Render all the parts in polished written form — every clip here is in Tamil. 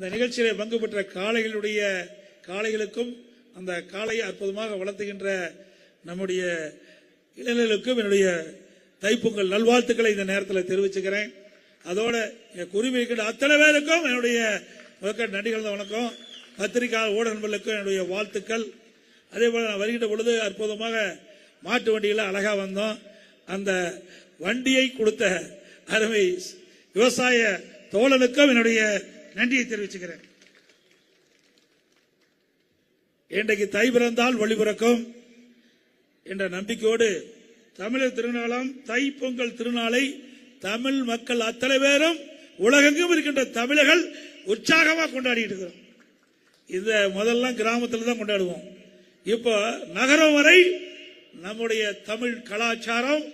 இந்த நிகழ்ச்சியிலே பங்கு பெற்ற காளைகளுக்கும் அந்த காளையை அற்புதமாக வளர்த்துகின்ற நம்முடைய இளைஞர்களுக்கும் என்னுடைய தைப்பொங்கல் நல்வாழ்த்துக்களை இந்த நேரத்தில் தெரிவிச்சுக்கிறேன். அதோட குருவிக்கிட்ட அத்தனை பேருக்கும் என்னுடைய நன்றிகள் வணக்கம். பத்திரிகை ஊடக நண்பர்களுக்கும் என்னுடைய வாழ்த்துக்கள். அதே போல நான் வருகின்ற பொழுது அற்புதமாக மாட்டு வண்டியில் அழகா வந்தோம். அந்த வண்டியை கொடுத்த அருமை விவசாய தோழனுக்கும் என்னுடைய நன்றியை தெரிவிச்சுக்கிறேன். இன்றைக்கு தை பிறந்தால் வழி பிறக்கும் என்ற நம்பிக்கையோடு தமிழர் திருநாளாம் தைப்பொங்கல் திருநாளை தமிழ் மக்கள் அத்தனை பேரும் உலகெங்கும் இருக்கின்ற தமிழர்கள் உற்சாகமாக கொண்டாடிட்டு இருக்கிறோம். இந்த முதல்ல கிராமத்தில் தான் கொண்டாடுவோம். இப்போ நகரம் வரை நம்முடைய தமிழ் கலாச்சாரம்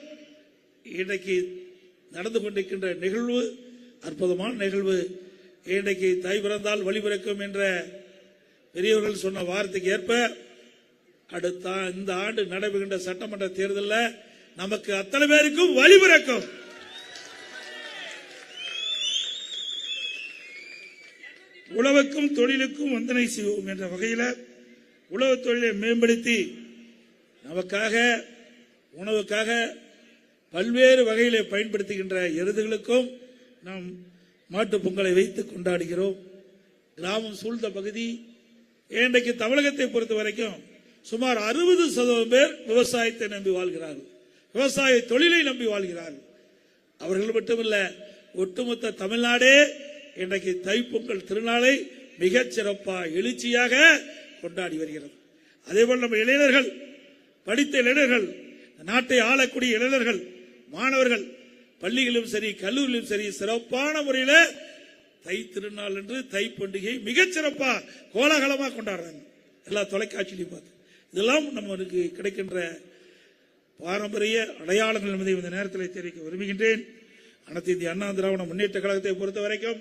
இன்றைக்கு நடந்து கொண்டிருக்கின்ற நிகழ்வு அற்புதமான நிகழ்வு. இன்றைக்கு தை பிறந்தால் வழி பிறக்கும் என்ற பெரியவர்கள் சொன்ன வார்த்தைக்கு ஏற்ப அடுத்த இந்த ஆண்டு நடைபெறுகின்ற சட்டமன்ற தேர்தலில் நமக்கு அத்தனை பேருக்கும் வழி பிறக்கும். உழவுக்கும் தொழிலுக்கும் வந்தனை செய்வோம் என்ற வகையில் உழவு தொழிலை மேம்படுத்தி நமக்காக உணவுக்காக பல்வேறு வகையிலே பயன்படுத்துகின்ற எருதுகளுக்கும் நாம் மாட்டுப் பொங்கலை வைத்து கொண்டாடுகிறோம். கிராமம் சூழ்ந்த பகுதி இன்றைக்கு தமிழகத்தை பொறுத்த வரைக்கும் சுமார் 60% பேர் விவசாயத்தை நம்பி வாழ்கிறார்கள், விவசாய தொழிலை நம்பி வாழ்கிறார்கள். அவர்கள் மட்டுமல்ல, ஒட்டுமொத்த தமிழ்நாடே இன்றைக்கு தைப்பொங்கல் திருநாளை மிகச் சிறப்பாக எழுச்சியாக கொண்டாடி வருகிறது. அதேபோல் நம்ம இளைஞர்கள், படித்த இளைஞர்கள், நாட்டை ஆளக்கூடிய இளைஞர்கள், மாணவர்கள் பள்ளிகளிலும் சரி கல்லூரியிலும் சரி சிறப்பான முறையில் தை திருநாள் என்று தை பண்டிகை மிகச் சிறப்பாக கோலாகலமாக கொண்டாடுறாங்க. எல்லா தொலைக்காட்சியிலையும் பார்த்து இதெல்லாம் நமக்கு கிடைக்கின்ற பாரம்பரிய அடையாளங்கள் என்பதை இந்த நேரத்தில் தெரிவிக்க விரும்புகின்றேன். அனைத்து இந்திய அண்ணா திராவிட முன்னேற்ற கழகத்தை பொறுத்த வரைக்கும்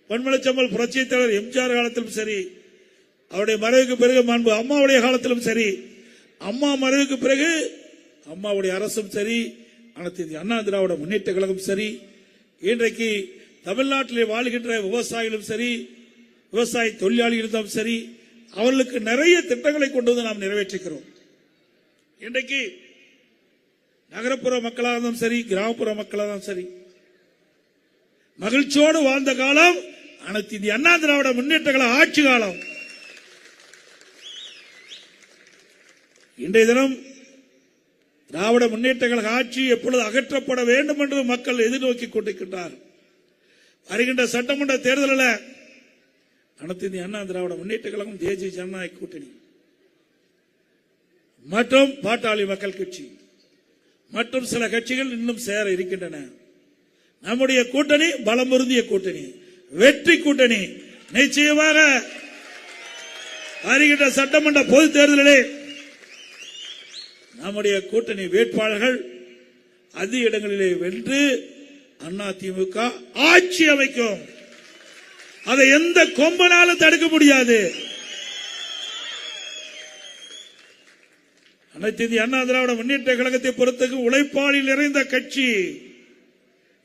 பொன்மனச்செம்மல் புரட்சித் தலைவர் எம்ஜிஆர் காலத்திலும் சரி, அவருடைய மறைவுக்கு பிறகு மாண்பு அம்மாவுடைய காலத்திலும் சரி, அம்மா மறைவுக்கு பிறகு அம்மாவுடைய அரசும் சரி, அனைத்து இந்திய அண்ணா திராவிட முன்னேற்ற கழகம் சரி, இன்றைக்கு தமிழ்நாட்டிலே வாழ்கின்ற விவசாயிகளும் சரி, விவசாய தொழிலாளிகளும் சரி, அவர்களுக்கு நிறைய திட்டங்களை கொண்டு வந்து நாம் நிறைவேற்றுகிறோம். இன்றைக்கு நகரப்புற மக்களாகவும் சரி, கிராமப்புற மக்களாகவும் சரி, மகிழ்ச்சியோடு வாழ்ந்த காலம் அனைத்து இந்திய அண்ணா திராவிட முன்னேற்ற கழக ஆட்சி காலம். இன்றைய தினம் திராவிட முன்னேற்ற கழக ஆட்சி எப்பொழுது அகற்றப்பட வேண்டும் என்று மக்கள் எதிர்நோக்கி கொண்டிருக்கின்றார். வருகின்ற சட்டமன்ற தேர்தலில் அனைத்து இந்திய அண்ணா திராவிட முன்னேற்ற கழகம், தேசிய ஜனநாயக கூட்டணி மற்றும் பாட்டாளி மக்கள் கட்சி மற்றும் சில கட்சிகள் இன்னும் சேர இருக்கின்றன. நம்முடைய கூட்டணி பலம் பொருந்திய கூட்டணி, வெற்றி கூட்டணி. நிச்சயமாக வருகின்ற சட்டமன்ற பொது தேர்தலிலே நம்முடைய கூட்டணி வேட்பாளர்கள் அதிக இடங்களிலே வென்று அதிமுக ஆட்சி அமைக்கும். அதை எந்த கொம்பனாலும் தடுக்க முடியாது. அனைத்து இந்திய அண்ணா திராவிட முன்னேற்ற கழகத்தை பொறுத்தவரைக்கும் உழைப்பாளி நிறைந்த கட்சி,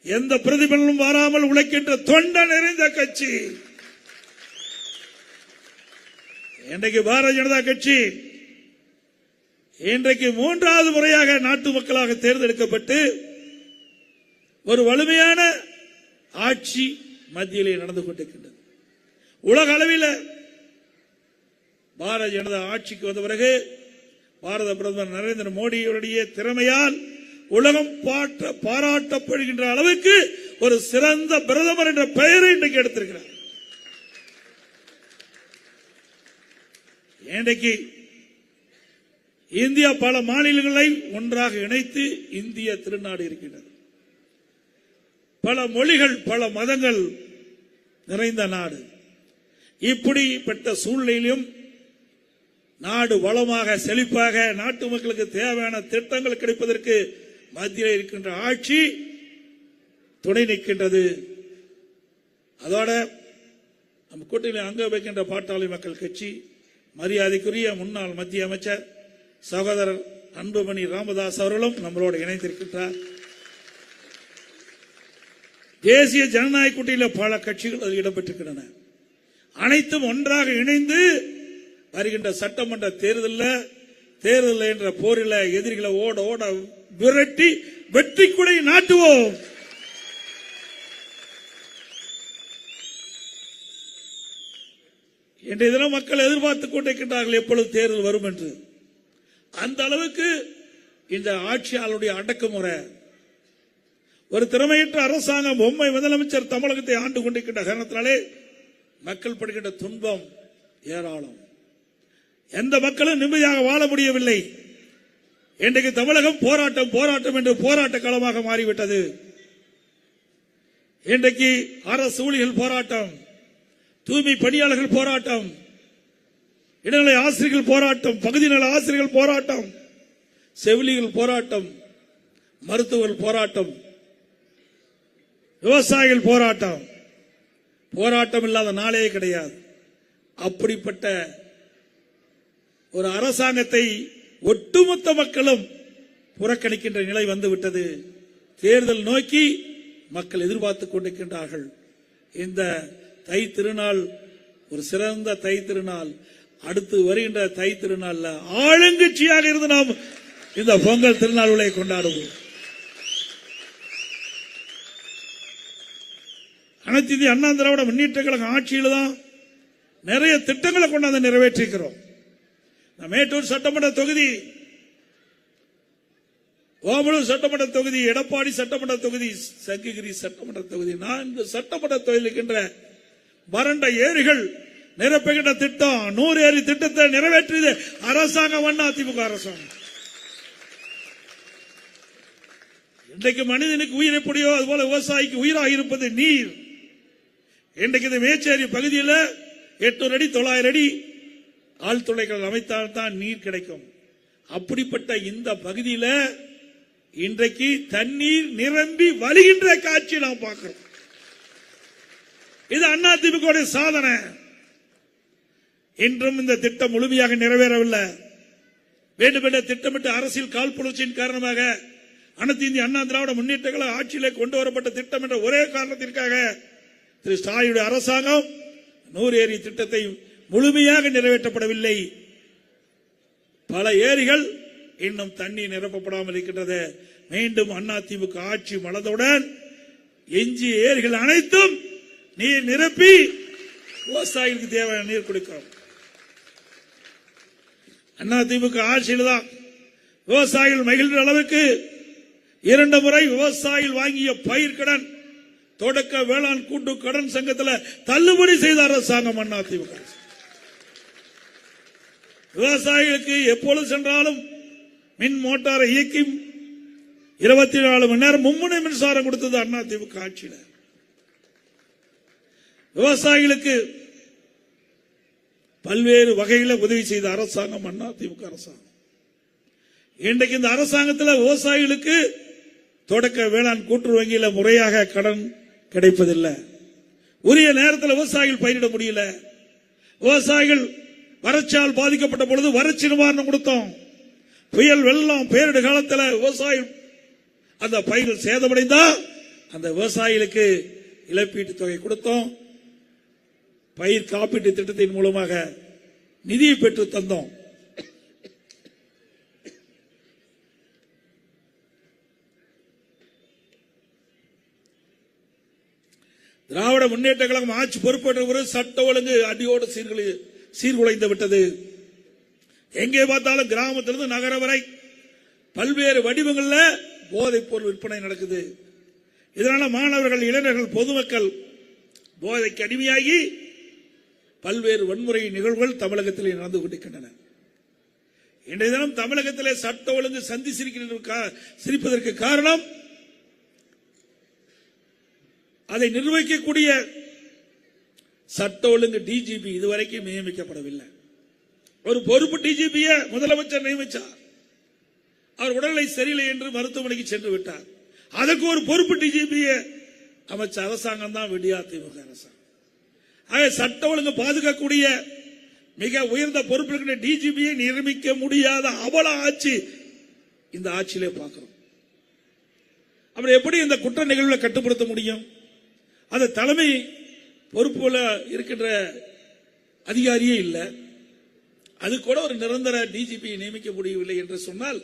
எந்த பிரதிபலனும் வராமல் உழைக்கின்ற தொண்ட நிறைந்த கட்சி. இன்றைக்கு பாரதிய ஜனதா கட்சி இன்றைக்கு 3வது முறையாக நாட்டு மக்களாக தேர்ந்தெடுக்கப்பட்டு ஒரு வலிமையான ஆட்சி மத்தியிலே நடந்து கொண்டிருக்கின்றது. உலக அளவில் பாரதிய ஜனதா ஆட்சிக்கு வந்த பிறகு பாரத பிரதமர் நரேந்திர மோடியுடைய திறமையால் உலகம் பாராட்டப்படுகின்ற அளவுக்கு ஒரு சிறந்த பிரதமர் என்ற பெயரை இன்றைக்கு எடுத்திருக்கிறார். இன்றைக்கு இந்தியா பல மாநிலங்களை ஒன்றாக இணைத்து இந்திய திருநாடு இருக்கின்றது. பல மொழிகள், பல மதங்கள் நிறைந்த நாடு. இப்படிப்பட்ட சூழ்நிலையிலும் நாடு வளமாக செழிப்பாக நாட்டு மக்களுக்கு தேவையான திட்டங்கள் கிடைப்பதற்கு மத்தியில் இருக்கின்ற ஆட்சி துணை நிற்கின்றது. அதோட நம்ம கூட்டணியில் அங்க வைக்கின்ற பாட்டாளி மக்கள் கட்சி, மரியாதைக்குரிய முன்னாள் மத்திய அமைச்சர் சகோதரர் அன்புமணி ராமதாஸ் அவர்களும் நம்மளோடு இணைந்திருக்கின்றார். தேசிய ஜனநாயக கூட்டணியில் பல கட்சிகள் அதில் இடம்பெற்றிருக்கின்றன. அனைத்தும் ஒன்றாக இணைந்து வருகின்ற சட்டமன்ற தேர்தல் என்ற போரில் எதிரிகளை ஓட ஓட விரட்டி வெற்றி கொடி நாட்டுவோம். இன்றைய தினம் மக்கள் எதிர்பார்த்துக் கொண்டிருக்கின்றார்கள் எப்பொழுது தேர்தல் வரும் என்று. அந்த அளவுக்கு இந்த ஆட்சியாளருடைய அடக்குமுறை, ஒரு திறமையற்ற அரசாங்கம், பொம்மை முதலமைச்சர் தமிழகத்தை ஆண்டு கொண்டிருக்கின்ற காரணத்தினாலே மக்கள் படுகின்ற துன்பம் ஏராளம். எந்த மக்களும் நிம்மதியாக வாழ முடியவில்லை. இன்றைக்கு தமிழகம் போராட்டம் போராட்டம் என்று போராட்ட களமாக மாறிவிட்டது. இன்றைக்கு அரசு ஊழியர்கள் போராட்டம், தூய்மை பணியாளர்கள் போராட்டம், இடைநிலை ஆசிரியர்கள் போராட்டம், பகுதி நல ஆசிரியர்கள் போராட்டம், செவிலியர்கள் போராட்டம், மருத்துவர்கள் போராட்டம், விவசாயிகள் போராட்டம். போராட்டம் இல்லாத நாளே கிடையாது. அப்படிப்பட்ட ஒரு அரசாங்கத்தை ஒட்டுமொத்த மக்களும் புறக்கணிக்கின்ற நிலை வந்துவிட்டது. தேர்தல் நோக்கி மக்கள் எதிர்பார்த்துக் கொண்டிருக்கின்றார்கள். இந்த தை திருநாள் ஒரு சிறந்த தை திருநாள். அடுத்து வருகின்ற தை திருநாள்ல ஆளுங்கட்சியாக இருந்து நாம் இந்த பொங்கல் திருநாள்களை கொண்டாடுவோம். அனைத்து இந்திய அண்ணா திராவிட முன்னேற்ற கழக ஆட்சியில் தான் நிறைய திட்டங்களை கொண்டாந்து நிறைவேற்றிருக்கிறோம். மேட்டூர் சட்டமன்ற தொகுதி, ஓமலூர் சட்டமன்ற தொகுதி, எடப்பாடி சட்டமன்ற தொகுதி, சங்ககிரி சட்டமன்ற தொகுதி, 4 சட்டமன்ற தொகுதியில் இருக்கின்ற வறண்ட ஏரிகள் நிரப்புகின்ற திட்டம், 100 ஏரி திட்டத்தை நிறைவேற்றியது அரசாங்கம், அதிமுக அரசாங்கம். இன்றைக்கு மனிதனுக்கு உயிர் எப்படியோ அதுபோல விவசாயிக்கு உயிராக இருப்பது நீர். இன்றைக்கு இந்த மேச்சேரி பகுதியில் 800 அடி 900 அடி ஆழ்துளைகள் அமைத்தால்தான் நீர் கிடைக்கும். அப்படிப்பட்ட இந்த பகுதியில் இன்றைக்கு தண்ணீர் நிரம்பி வழிகின்ற காட்சி நாம் பார்க்கிறோம். இது அதிமுக சாதனை. இன்றும் இந்த திட்டம் முழுமையாக நிறைவேறவில்லை. வேண்டுமென்ற திட்டமிட்ட அரசியல் காழ்ப்புணர்ச்சியின் காரணமாக அனைத்து இந்திய அண்ணா திராவிட முன்னேற்ற கழக ஆட்சியிலே கொண்டு வரப்பட்ட திட்டம் என்ற ஒரே காரணத்திற்காக திரு ஸ்டாலினுடைய அரசாங்கம் 100 ஏரி திட்டத்தை முழுமையாக நிறைவேற்றப்படவில்லை. பல ஏரிகள் இன்னும் தண்ணீர் நிரப்பப்படாமல் இருக்கின்றது. மீண்டும் அதிமுக ஆட்சி மலர்ந்தவுடன் எஞ்சிய ஏரிகள் அனைத்தும் நீர் நிரப்பி விவசாயிகளுக்கு தேவையான நீர் கொடுக்கிறோம். அதிமுக ஆட்சியில் தான் விவசாயிகள் மகிழ்ந்த அளவுக்கு 2 முறை விவசாயிகள் வாங்கிய பயிர்க்கடன் தொடக்க வேளாண் கூட்டு கடன் சங்கத்தில் தள்ளுபடி செய்த அரசாங்கம் அதிமுக. விவசாயிகளுக்கு எப்பொழுது சென்றாலும் மின் மோட்டாரை இயக்கி 24 மணி நேரம் மும்முனை மின்சாரம் கொடுத்தது அதிமுக ஆட்சியில். விவசாயிகளுக்கு பல்வேறு வகையில் உதவி செய்த அரசாங்கம் அதிமுக அரசாங்கம். இன்றைக்கு இந்த அரசாங்கத்தில் விவசாயிகளுக்கு தொடக்க வேளாண் கூட்டுறவு வங்கியில் முறையாக கடன் கிடைப்பதில்லை. உரிய நேரத்தில் விவசாயிகள் பயிரிட முடியல. விவசாயிகள் வறட்சியால் பாதிக்கப்பட்ட பொழுது வறட்சி நிவாரணம் கொடுத்தோம். புயல் வெள்ளம் பேரிட காலத்தில் விவசாயிகள் அந்த பயிர்கள் சேதமடைந்தா அந்த விவசாயிகளுக்கு இழப்பீட்டு தொகை கொடுத்தோம். பயிர் காப்பீட்டு திட்டத்தின் மூலமாக நிதியை பெற்று தந்தோம். திராவிட முன்னேற்ற கழகம் ஆட்சி பொறுப்பேற்ற சட்ட ஒழுங்கு அடியோடு சீர்குலைந்து விட்டது. எங்கே பார்த்தாலும் கிராமத்திலிருந்து நகர வரை பல்வேறு வடிவங்களில் போதைப் பொருள் விற்பனை நடக்குது. இதனால மாணவர்கள், இளைஞர்கள், பொதுமக்கள் போதைக்கு அடிமையாகி பல்வேறு வன்முறை நிகழ்வுகள் தமிழகத்தில் நடந்து கொண்டிருக்கின்றன. இன்றைய தினம் தமிழகத்திலே சட்ட ஒழுங்கு சந்தி சிரிப்பதற்கு காரணம் அதை நிர்வகிக்கக்கூடிய சட்ட ஒழுங்கு டிஜிபி இதுவரைக்கும் நியமிக்கப்படவில்லை. ஒரு பொறுப்பு டிஜிபிய முதலமைச்சர் நியமித்தார். அவர் உடல்நிலை சரியில்லை என்று மருத்துவமனைக்கு சென்று விட்டார். அதற்கு ஒரு பொறுப்பு டிஜிபிய அமைச்ச அரசாங்கம் தான் அதிமுக அரசாங்கம். ஆக சட்ட ஒழுங்கு பாதுகாக்கக்கூடிய மிக உயர்ந்த பொறுப்பில் டிஜிபியை நியமிக்க முடியாத அவல ஆட்சி இந்த ஆட்சியிலே பார்க்கிறோம். அப்படி எப்படி இந்த குற்ற நிகழ்வுகளை கட்டுப்படுத்த முடியும்? அந்த தலைமை பொறுப்புல இருக்கின்ற அதிகாரியே இல்லை. அது கூட ஒரு நிரந்தர டிஜிபியை நியமிக்க முடியவில்லை என்று சொன்னால்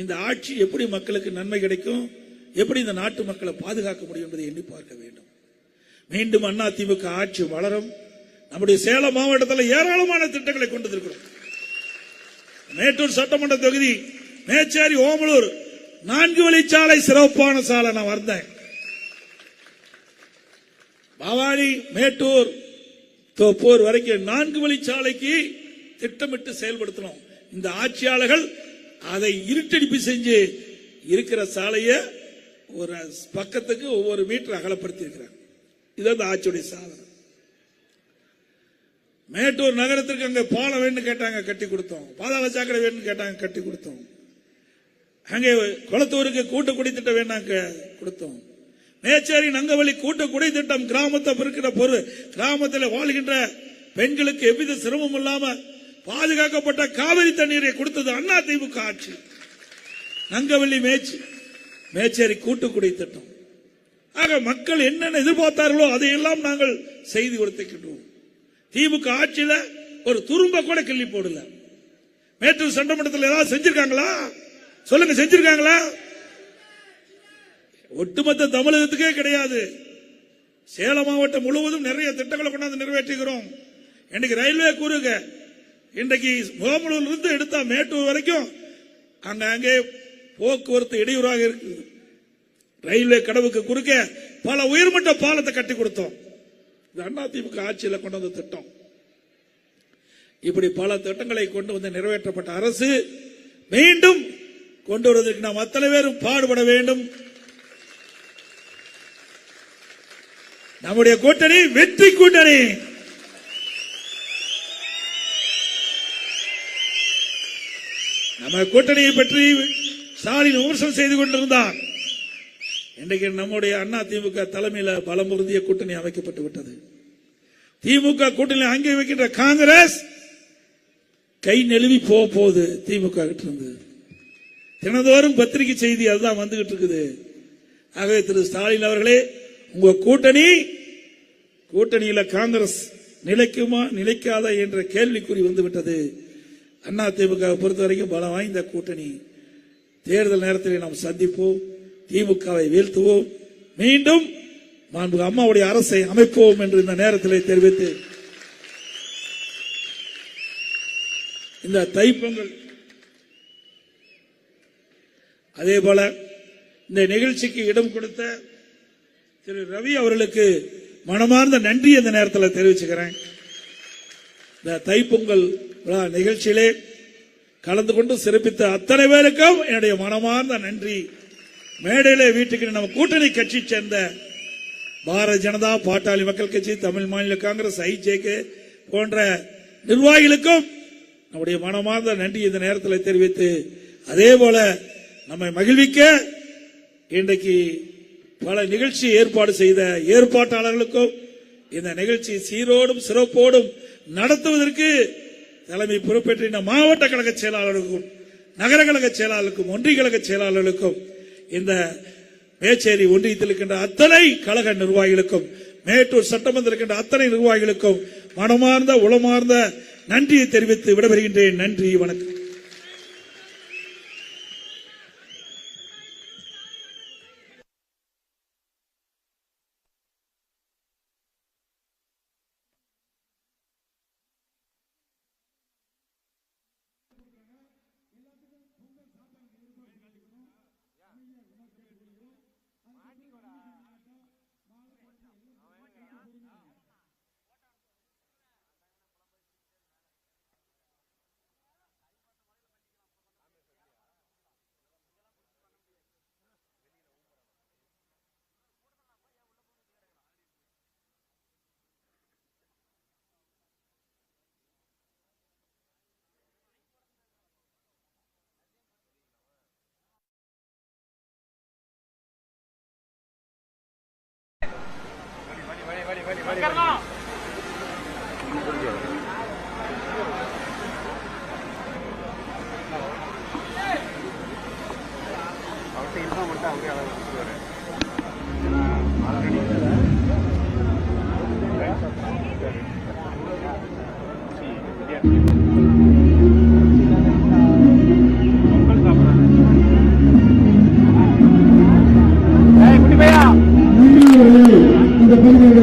இந்த ஆட்சி எப்படி மக்களுக்கு நன்மை கிடைக்கும், எப்படி இந்த நாட்டு மக்களை பாதுகாக்க முடியும் என்பதை எண்ணி பார்க்க வேண்டும். மீண்டும் அதிமுக ஆட்சி வளரும். நம்முடைய சேலம் மாவட்டத்தில் ஏராளமான திட்டங்களை கொண்டு வந்திருக்கிறோம். மேட்டூர் சட்டமன்ற தொகுதி மேச்சேரி ஓமலூர் 4 வழிச்சாலை சிறப்பான சாலை நான் வந்தேன். பவானி மேட்டூர் தோப்பூர் வரைக்கும் 4 வழிச்சாலைக்கு திட்டமிட்டு செயல்படுத்தணும். இந்த ஆட்சியாளர்கள் அதை இருட்டடிப்பு செஞ்சு இருக்கிற சாலையை ஒரு பக்கத்துக்கு ஒவ்வொரு மீட்டர் அகலப்படுத்தி இருக்கிறார். இதுதான் ஆட்சியுடைய சாதனை. மேட்டூர் நகரத்திற்கு அங்க பாலம் வேணும் கேட்டாங்க, கட்டி கொடுத்தோம். பாதாள சாக்கடை வேணும் கேட்டாங்க, கட்டி கொடுத்தோம். அங்கே குளத்தூருக்கு கூட்டு குடி திட்டம் வேணாங்க கொடுத்தோம். மேச்சேரி நங்கவழி கூட்டு குடி திட்டம் கிராமத்தை பெருக்கிற பொருள் கிராமத்தில் வாழ்கின்ற பெண்களுக்கு எவ்வித சிரமம் இல்லாம பாதுகாக்கப்பட்ட காவிரி தண்ணீரை கொடுத்தது அதிமுக ஆட்சி. நங்கவள்ளி மேச்சேரி கூட்டு குடி திட்டம். ஆக மக்கள் என்னென்ன எதிர்பார்த்தார்களோ அதையெல்லாம் நாங்கள் செய்து கொடுத்திருக்கின்றோம். திமுக ஆட்சியில ஒரு துரும்ப கூட கிள்ளி போடல. மேட்டூர் சட்டமன்றத்தில் ஏதாவது செஞ்சிருக்காங்களா சொல்லுங்க, செஞ்சிருக்காங்களா? ஒட்டுமொத்த தமிழகத்துக்கே கிடையாது. சேலம் மாவட்டம் முழுவதும் நிறைய திட்டங்களை கொண்டாந்து நிறைவேற்றுகிறோம். இன்னைக்கு ரயில்வே கூறுங்க, இன்றைக்கு ஓமலூர்ல இருந்து எடுத்தா மேட்டூர் வரைக்கும் அங்கே போக்குவரத்து இடையூறாக இருக்குது. ரயில்வே கடவுக்கு குறுக்க பல உயர்மட்ட பாலத்தை கட்டி கொடுத்தோம். அதிமுக ஆட்சியில் கொண்டு வந்த திட்டம். இப்படி பல திட்டங்களை கொண்டு வந்து நிறைவேற்றப்பட்ட அரசு மீண்டும் கொண்டு வருவதற்கு நாம் அத்தனை பேரும் பாடுபட வேண்டும். நம்முடைய கூட்டணி வெற்றி கூட்டணி. நம்ம கூட்டணியை பற்றி ஸ்டாலின் விமர்சனம் செய்து கொண்டிருந்தார். இன்றைக்கு நம்முடைய அதிமுக தலைமையில் பலம் பொருந்திய கூட்டணி அமைக்கப்பட்டு விட்டது. திமுக கூட்டணி அங்கே வைக்கின்ற காங்கிரஸ் கை நெழுவி போகுது. திமுக கிட்ட இருந்து தினந்தோறும் பத்திரிகை செய்தி அதுதான் வந்துகிட்டு இருக்குது. ஆகவே திரு ஸ்டாலின் அவர்களே, உங்க கூட்டணியில காங்கிரஸ் நிலைக்குமா நிலைக்காதா என்ற கேள்விக்குறி வந்துவிட்டது. அதிமுக பொறுத்த வரைக்கும் பலம் வாய்ந்த கூட்டணி. தேர்தல் நேரத்தில் நாம் சந்திப்போம், திமுகவை வீழ்த்துவோம், மீண்டும் அம்மாவுடைய அரசை அமைப்போம் என்று இந்த நேரத்தில் தெரிவித்து இந்த தைப்பொங்கல் அதே போல இந்த நிகழ்ச்சிக்கு இடம் கொடுத்த திரு ரவி அவர்களுக்கு மனமார்ந்த நன்றி இந்த நேரத்தில் தெரிவிச்சுக்கிறேன். இந்த தைப்பொங்கல் விழா நிகழ்ச்சியிலே கலந்து கொண்டு சிறப்பித்த அத்தனை பேருக்கும் என்னுடைய மனமார்ந்த நன்றி. மேடையிலே வீட்டுக்கு நம்ம கூட்டணி கட்சி சேர்ந்த பாரதிய ஜனதா, பாட்டாளி மக்கள் கட்சி, தமிழ் மாநில காங்கிரஸ், ஐஜேகே போன்ற நிர்வாகிகளுக்கும் நம்முடைய மனமார்ந்த நன்றி இந்த நேரத்தில் தெரிவித்து, அதே போல நம்மை மகிழ்விக்க இன்றைக்கு பல நிகழ்ச்சி ஏற்பாடு செய்த ஏற்பாட்டாளர்களுக்கும் இந்த நிகழ்ச்சி சீரோடும் சிறப்போடும் நடத்துவதற்கு தலைமை பொறுப்பேற்ற மாவட்ட கழக செயலாளர்களுக்கும், நகர கழக செயலாளர்களுக்கும், ஒன்றிய கழக செயலாளர்களுக்கும், இந்த மேச்சேரி ஒன்றியத்தில் இருக்கின்ற அத்தனை கழக நிர்வாகிகளுக்கும், மேட்டூர் சட்டமன்ற இருக்கின்ற அத்தனை நிர்வாகிகளுக்கும் மனமார்ந்த உளமார்ந்த நன்றியை தெரிவித்து விடைபெறுகின்றேன். நன்றி, வணக்கம். இந்த பகுதியில்